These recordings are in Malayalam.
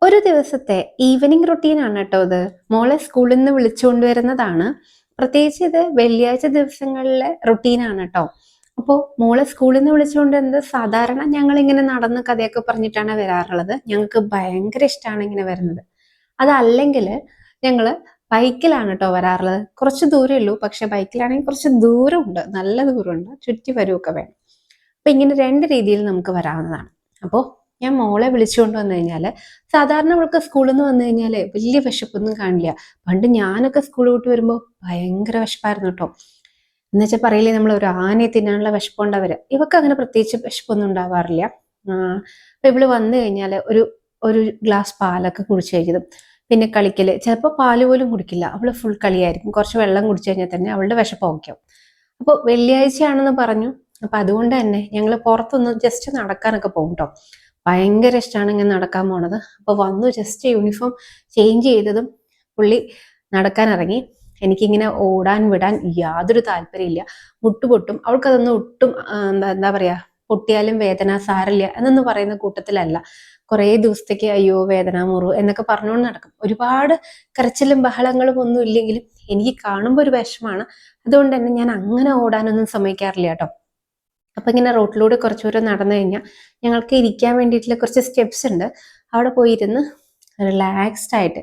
ഒരു ദിവസത്തെ ഈവനിങ് റൊട്ടീനാണ് കേട്ടോ ഇത്. മോളെ സ്കൂളിൽ നിന്ന് വിളിച്ചുകൊണ്ടുവരുന്നതാണ്. പ്രത്യേകിച്ച് ഇത് വെള്ളിയാഴ്ച ദിവസങ്ങളിലെ റൊട്ടീനാണ് കേട്ടോ. അപ്പോൾ മോളെ സ്കൂളിൽ നിന്ന് വിളിച്ചുകൊണ്ടുവരുന്നത് സാധാരണ ഞങ്ങളിങ്ങനെ നടന്ന് കഥയൊക്കെ പറഞ്ഞിട്ടാണ് വരാറുള്ളത്. ഞങ്ങൾക്ക് ഭയങ്കര ഇഷ്ടമാണ് ഇങ്ങനെ വരുന്നത്. അതല്ലെങ്കിൽ ഞങ്ങൾ ബൈക്കിലാണ് കേട്ടോ വരാറുള്ളത്. കുറച്ച് ദൂരമേ ഉള്ളൂ, പക്ഷെ ബൈക്കിലാണെങ്കിൽ കുറച്ച് ദൂരമുണ്ട്, നല്ല ദൂരമുണ്ട്, ചുറ്റി വരുമൊക്കെ വേണം. അപ്പൊ ഇങ്ങനെ രണ്ട് രീതിയിൽ നമുക്ക് വരാവുന്നതാണ്. അപ്പോൾ ഞാൻ മോളെ വിളിച്ചുകൊണ്ട് വന്നു കഴിഞ്ഞാൽ സാധാരണ അവൾക്ക് സ്കൂളിൽ നിന്ന് വന്നു കഴിഞ്ഞാൽ വലിയ വിശപ്പൊന്നും കാണില്ല. പണ്ട് ഞാനൊക്കെ സ്കൂൾ വിട്ട് വരുമ്പോൾ ഭയങ്കര വിശപ്പായിരുന്നു കേട്ടോ. എന്നുവെച്ചാൽ പറയില്ലേ, നമ്മൾ ഒരു ആനയെ തിന്നാനുള്ള വിശപ്പുണ്ടവര്. ഇവക്ക് അങ്ങനെ പ്രത്യേകിച്ച് വിശപ്പൊന്നും ഉണ്ടാവാറില്ല. അപ്പൊ ഇവള് വന്നു കഴിഞ്ഞാൽ ഒരു ഒരു ഗ്ലാസ് പാലൊക്കെ കുടിച്ചു കഴിക്കും. പിന്നെ കളിക്കല്, ചിലപ്പോൾ പാല് പോലും കുടിക്കില്ല, അവള് ഫുൾ കളിയായിരിക്കും. കുറച്ച് വെള്ളം കുടിച്ചു കഴിഞ്ഞാൽ തന്നെ അവളുടെ വിശപ്പ് ഓക്കെയാവും. അപ്പോൾ വെള്ളിയാഴ്ചയാണെന്ന് പറഞ്ഞു. അപ്പൊ അതുകൊണ്ട് തന്നെ ഞങ്ങൾ പുറത്തൊന്ന് ജസ്റ്റ് നടക്കാനൊക്കെ പോകും കേട്ടോ. ഭയങ്കര ഇഷ്ടമാണ് ഇങ്ങനെ നടക്കാൻ പോണത്. അപ്പൊ വന്നു ജസ്റ്റ് യൂണിഫോം ചേഞ്ച് ചെയ്തതും പുള്ളി നടക്കാൻ ഇറങ്ങി. എനിക്കിങ്ങനെ ഓടാൻ വിടാൻ യാതൊരു താല്പര്യമില്ല. മുട്ടുപൊട്ടും. അവൾക്കതൊന്നും ഒട്ടും എന്താ പറയാ, പൊട്ടിയാലും വേദന സാരില്ല എന്നൊന്നും പറയുന്ന കൂട്ടത്തിലല്ല. കുറേ ദിവസത്തേക്ക് അയ്യോ വേദന മുറു എന്നൊക്കെ പറഞ്ഞുകൊണ്ട് നടക്കും. ഒരുപാട് കരച്ചിലും ബഹളങ്ങളും ഒന്നും ഇല്ലെങ്കിലും എനിക്ക് കാണുമ്പോൾ ഒരു വിഷമാണ്. അതുകൊണ്ട് തന്നെ ഞാൻ അങ്ങനെ ഓടാനൊന്നും സമ്മതിക്കാറില്ല കേട്ടോ. അപ്പൊ ഇങ്ങനെ റോട്ടിലൂടെ കുറച്ചു ദൂരം നടന്നു കഴിഞ്ഞാൽ ഞങ്ങൾക്ക് ഇരിക്കാൻ വേണ്ടിയിട്ടുള്ള കുറച്ച് സ്റ്റെപ്സ് ഉണ്ട്. അവിടെ പോയിരുന്ന് റിലാക്സ്ഡ് ആയിട്ട്,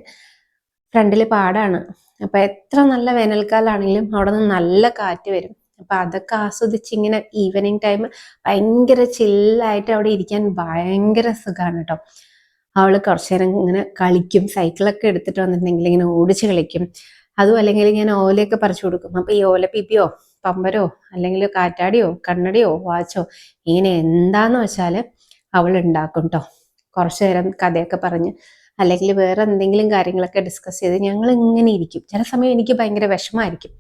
ഫ്രണ്ടിൽ പാടാണ്. അപ്പൊ എത്ര നല്ല വേനൽക്കാലാണെങ്കിലും അവിടെ നിന്ന് നല്ല കാറ്റ് വരും. അപ്പൊ അതൊക്കെ ആസ്വദിച്ച് ഇങ്ങനെ ഈവനിങ് ടൈം ഭയങ്കര ചില്ലായിട്ട് അവിടെ ഇരിക്കാൻ ഭയങ്കര സുഖമാണ് കേട്ടോ. അവള് കുറച്ചു നേരം ഇങ്ങനെ കളിക്കും, സൈക്കിളൊക്കെ എടുത്തിട്ട് വന്നിട്ടുണ്ടെങ്കിൽ ഇങ്ങനെ ഓടിച്ച് കളിക്കും. അതും അല്ലെങ്കിൽ ഞാൻ ഓലയൊക്കെ പറിച്ചു കൊടുക്കും. അപ്പൊ ഈ ഓല പിപ്പിയോ പമ്പരോ അല്ലെങ്കിൽ കാറ്റാടിയോ കണ്ണടിയോ വാച്ചോ ഇങ്ങനെ എന്താന്ന് വെച്ചാൽ അവൾ ഉണ്ടാക്കും കേട്ടോ. കുറച്ചു നേരം കഥയൊക്കെ പറഞ്ഞ് അല്ലെങ്കിൽ വേറെ എന്തെങ്കിലും കാര്യങ്ങളൊക്കെ ഡിസ്കസ് ചെയ്ത് ഞങ്ങൾ ഇങ്ങനെ ഇരിക്കും. ചില സമയം എനിക്ക് ഭയങ്കര വിഷമമായിരിക്കും,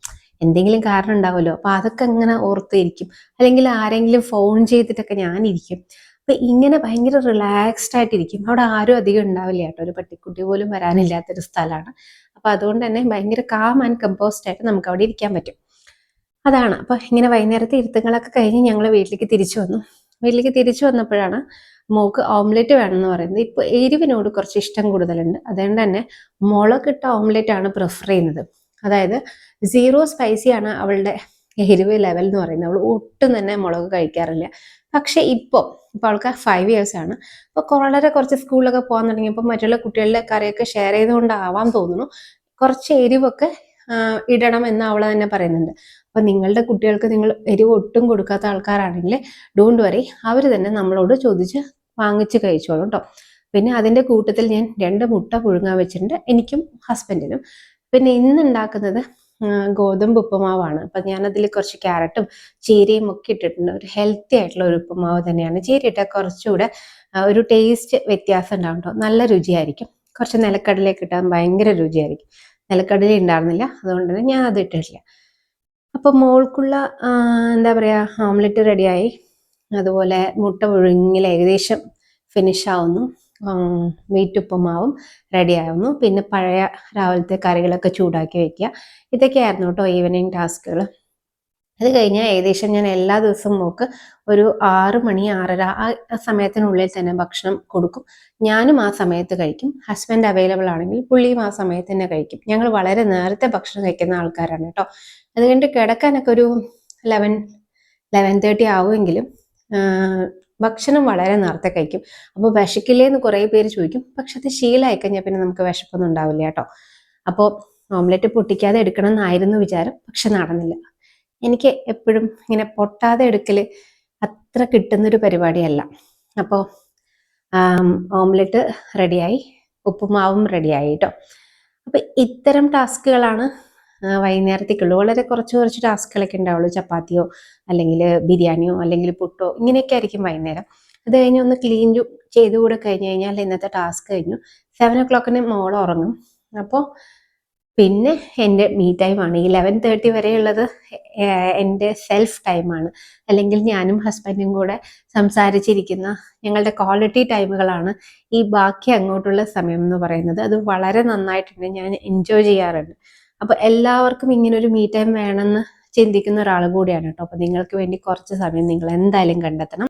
എന്തെങ്കിലും കാരണം ഉണ്ടാവുമല്ലോ. അപ്പൊ അതൊക്കെ ഇങ്ങനെ ഓർത്തിരിക്കും. അല്ലെങ്കിൽ ആരെങ്കിലും ഫോൺ ചെയ്തിട്ടൊക്കെ ഞാനിരിക്കും. അപ്പൊ ഇങ്ങനെ ഭയങ്കര റിലാക്സ്ഡ് ആയിട്ടിരിക്കും. അവിടെ ആരും അധികം ഉണ്ടാവില്ല കേട്ടോ, ഒരു പട്ടിക്കുട്ടി പോലും വരാനില്ലാത്തൊരു സ്ഥലമാണ്. അപ്പൊ അതുകൊണ്ട് തന്നെ ഭയങ്കര കാം ആൻഡ് കമ്പോസ്ഡ് ആയിട്ട് നമുക്ക് അവിടെ ഇരിക്കാൻ പറ്റും. അതാണ്. അപ്പൊ ഇങ്ങനെ വൈകുന്നേരത്തെ ഇരുത്തങ്ങളൊക്കെ കഴിഞ്ഞ് ഞങ്ങൾ വീട്ടിലേക്ക് തിരിച്ചു വന്നു. വീട്ടിലേക്ക് തിരിച്ചു വന്നപ്പോഴാണ് മോക്ക് ഓംലെറ്റ് വേണമെന്ന് പറയുന്നത്. ഇപ്പൊ എരിവിനോട് കുറച്ച് ഇഷ്ടം കൂടുതലുണ്ട്. അതുകൊണ്ട് തന്നെ മുളകിട്ട ഓംലെറ്റ് ആണ് പ്രിഫർ ചെയ്യുന്നത്. അതായത് 0 സ്പൈസി ആണ് അവളുടെ എരിവ് ലെവൽ എന്ന് പറയുന്നത്. അവൾ ഒട്ടും തന്നെ മുളക് കഴിക്കാറില്ല. പക്ഷെ ഇപ്പൊ അവൾക്ക് 5 ഇയേഴ്സ് ആണ്. അപ്പൊ വളരെ കുറച്ച് സ്കൂളിലൊക്കെ പോകാൻ തുടങ്ങിയപ്പോൾ മറ്റുള്ള കുട്ടികളുടെ കറിയൊക്കെ ഷെയർ ചെയ്തുകൊണ്ടാവാൻ തോന്നുന്നു കുറച്ച് എരിവൊക്കെ ഇടണം എന്ന് അവൾ തന്നെ പറയുന്നുണ്ട്. അപ്പൊ നിങ്ങളുടെ കുട്ടികൾക്ക് നിങ്ങൾ എരിവ് ഒട്ടും കൊടുക്കാത്ത ആൾക്കാരാണെങ്കിൽ ഡോണ്ട് വറി, അവർ തന്നെ നമ്മളോട് ചോദിച്ച് വാങ്ങിച്ച് കഴിച്ചോളും കേട്ടോ. പിന്നെ അതിന്റെ കൂട്ടത്തിൽ ഞാൻ 2 മുട്ട പുഴുങ്ങാൻ വെച്ചിട്ടുണ്ട്, എനിക്കും ഹസ്ബൻഡിനും. പിന്നെ ഇന്ന് ഉണ്ടാക്കുന്നത് ഗോതമ്പ് ഉപ്പുമാവാണ്. അപ്പൊ ഞാനതിൽ കുറച്ച് ക്യാരറ്റും ചീരയും ഒക്കെ ഇട്ടിട്ടുണ്ട്. ഒരു ഹെൽത്തി ആയിട്ടുള്ള ഒരു ഉപ്പുമാവ് തന്നെയാണ്. ചീര ഇട്ടാൽ കുറച്ചുകൂടെ ഒരു ടേസ്റ്റ് വ്യത്യാസം ഉണ്ടാവും കേട്ടോ, നല്ല രുചിയായിരിക്കും. കുറച്ച് നിലക്കടലയൊക്കെ ഇട്ടാൽ ഭയങ്കര രുചിയായിരിക്കും. നിലക്കടല ഉണ്ടായിരുന്നില്ല, അതുകൊണ്ട് തന്നെ ഞാൻ അത് ഇട്ടിട്ടില്ല. അപ്പൊ മോൾക്കുള്ള എന്താ പറയാ, ഓംലെറ്റ് റെഡിയായി. അതുപോലെ മുട്ട പുഴുങ്ങിൽ ഏകദേശം ഫിനിഷ് ആവുന്നു. മീറ്റ് ഉപ്പുമാവും റെഡി ആവുന്നു. പിന്നെ പഴയ രാവിലത്തെ കറികളൊക്കെ ചൂടാക്കി വെക്കുക. ഇതൊക്കെയായിരുന്നു കേട്ടോ ഈവനിങ് ടാസ്കുകൾ. അത് കഴിഞ്ഞാൽ ഏകദേശം ഞാൻ എല്ലാ ദിവസവും മോക്ക് ഒരു 6 മണി 6:30 ആ സമയത്തിനുള്ളിൽ തന്നെ ഭക്ഷണം കൊടുക്കും. ഞാനും ആ സമയത്ത് കഴിക്കും. ഹസ്ബൻഡ് അവൈലബിൾ ആണെങ്കിൽ പുള്ളിയും ആ സമയത്ത് തന്നെ കഴിക്കും. ഞങ്ങൾ വളരെ നേരത്തെ ഭക്ഷണം കഴിക്കുന്ന ആൾക്കാരാണ് കേട്ടോ. അതുകൊണ്ട് കിടക്കാനൊക്കെ ഒരു 11-11:30 ആവുമെങ്കിലും ഭക്ഷണം വളരെ നേരത്തെ കഴിക്കും. അപ്പോൾ വിശക്കില്ലേന്ന് കുറേ പേര് ചോദിക്കും. പക്ഷെ അത് ശീലമായി കഴിഞ്ഞാൽ പിന്നെ നമുക്ക് വിശപ്പൊന്നും ഉണ്ടാവില്ല കേട്ടോ. അപ്പോൾ ഓംലെറ്റ് പൊട്ടിക്കാതെ എടുക്കണം എന്നായിരുന്നു വിചാരം, പക്ഷെ നടന്നില്ല. എനിക്ക് എപ്പോഴും ഇങ്ങനെ പൊട്ടാതെ എടുക്കൽ അത്ര കിട്ടുന്നൊരു പരിപാടിയല്ല. അപ്പോൾ ഓംലെറ്റ് റെഡിയായി, ഉപ്പുമാവും റെഡിയായി കേട്ടോ. അപ്പൊ ഇത്തരം ടാസ്കുകളാണ് വൈകുന്നേരത്തേക്കുള്ളൂ. വളരെ കുറച്ച് ടാസ്കുകളൊക്കെ ഉണ്ടാവുള്ളൂ. ചപ്പാത്തിയോ അല്ലെങ്കിൽ ബിരിയാണിയോ അല്ലെങ്കിൽ പുട്ടോ ഇങ്ങനെയൊക്കെ ആയിരിക്കും വൈകുന്നേരം. അത് കഴിഞ്ഞ് ഒന്ന് ക്ലീൻ ചെയ്തുകൂടെ കഴിഞ്ഞ് കഴിഞ്ഞാൽ ഇന്നത്തെ ടാസ്ക് കഴിഞ്ഞു. 7 o'clock മോൾ ഉറങ്ങും. അപ്പോൾ പിന്നെ എൻ്റെ മീ ടൈമാണ്. 11:30 വരെയുള്ളത് എൻ്റെ സെൽഫ് ടൈമാണ്. അല്ലെങ്കിൽ ഞാനും ഹസ്ബൻഡും കൂടെ സംസാരിച്ചിരിക്കുന്ന ഞങ്ങളുടെ ക്വാളിറ്റി ടൈമുകളാണ് ഈ ബാക്കി അങ്ങോട്ടുള്ള സമയം എന്ന് പറയുന്നത്. അത് വളരെ നന്നായിട്ടുണ്ട്, ഞാൻ എൻജോയ് ചെയ്യാറുണ്ട്. അപ്പൊ എല്ലാവർക്കും ഇങ്ങനെ ഒരു മീ ടൈം വേണമെന്ന് ചിന്തിക്കുന്ന ഒരാൾ കൂടിയാണ് കേട്ടോ. അപ്പൊ നിങ്ങൾക്ക് വേണ്ടി കുറച്ച് സമയം നിങ്ങൾ എന്തായാലും കണ്ടെത്തണം.